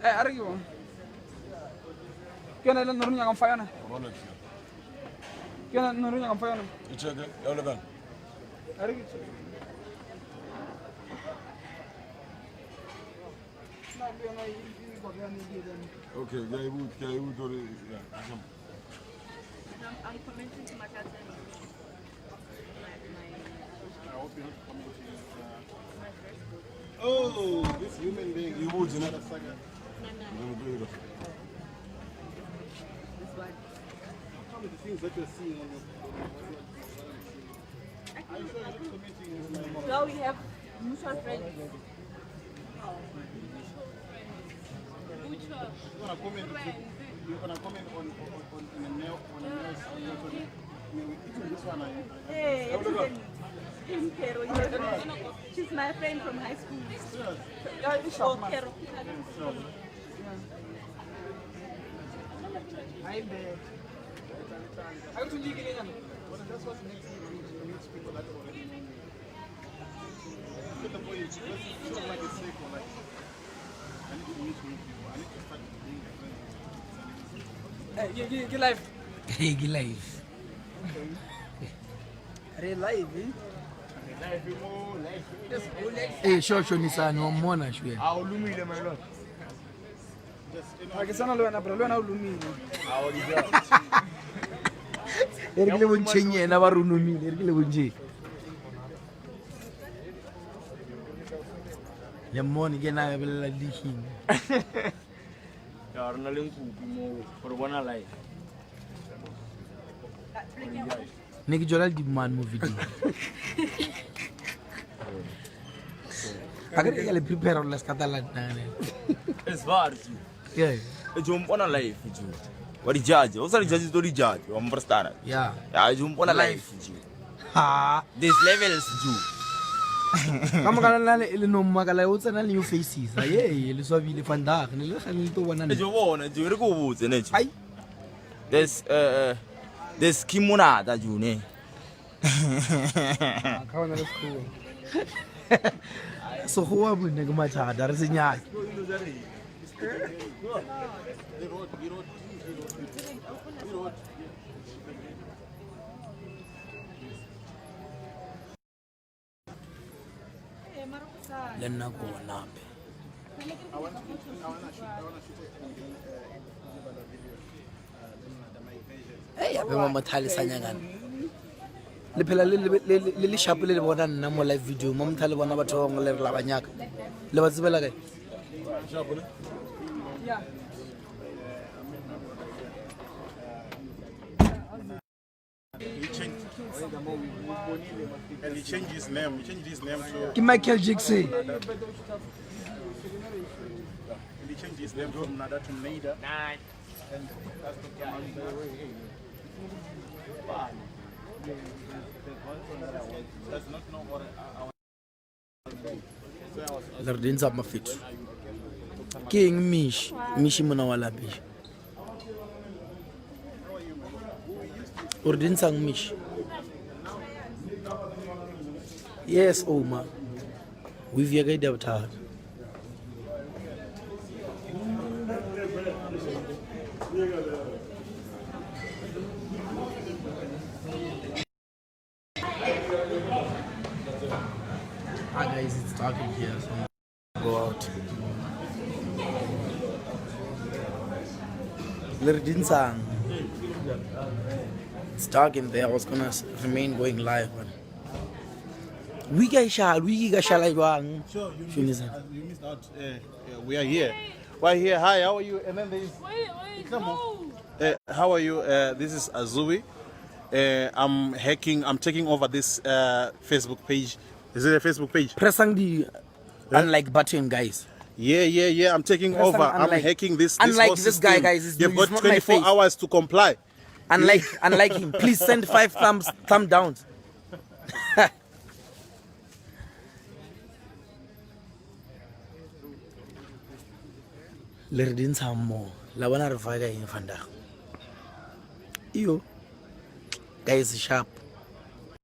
Arrivo. Kena ilan nurun yang fire na? Kena nurun yang fire na? İçeride, öyle ben. Arrivo. Okay, gel bu doğru. I'm commenting to my cousin. Oh, this human being, you would, you know. No. Some of the things that you're seeing on the. Are you sure you're not commenting with my mom? No, we have mutual friends. Mutual. You're gonna comment on a nail this one. Hey, she's my friend from high school. Oh, Kero. I bet. I want to leave it in. That's what's next people that already. The boy is just like a cycle, like I need to meet new people. I need to start being friends. Hey, get live. Hey, get live. Are live, eh? Eh, shosho ni sana wamwona shwe. Ulumile my lord. Akisana leo na bro, leo na ulumile. Erikile bunchenye na barunumile, erikile bunje. Yamoni ke na bela lihin. Ya rena le NKUPI mo gore bona live. Ne ke jola di man mo video. Agora ele prepara las catalan nane. Es var tu. Yeah. E jombona live tu. Wadi judge, o sari judge to di judge, o mprestana. Yeah. Ya jombona live tu. Ha. This levels tu. Kama kana nale ile no makala o tsena new faces. Aye, le swabile vandag, ne le gane le to bona. E jo bona, jo re ko botse ne. Ai. There's Monada June. Kawan na school. So go wa bone ke mathata re senyaka. Le nna ko nape. Hey, abe mo mathali sanyangana. Le phela le sharp le bona nna mo live video mo mthale bona batho ba ngole re la banyaka. Le ba tsebela kae? Yeah. And he changed his name. He changed his name to. Ki Michael Jackson. And he changed his name from Nada to Naida. Nice. And that's the does not know what Le rdinza mafito. King Mishi mona wala bi. Urdinza Mish. Yes, Oma. We've yaga dabta. Hi guys, it's dark in here, so go out. Lirdinsang. It's dark in there. I was gonna remain going live, but we got shall like one. Sure, you missed out. We are here. We're here. Hi, how are you? And then there's. Come on. How are you? This is Azui. I'm taking over this Facebook page. Is it a Facebook page? Pressing the unlike button, guys. Yeah. I'm taking Yes, over. I'm unlike- hacking this unlike whole this guy, system. guys, he's You've got not my 24 face. hours to comply. Unlike him, please send 5 thumb downs. Le re dintsha mo la bona re fa ka eng fanda iyo guys sharp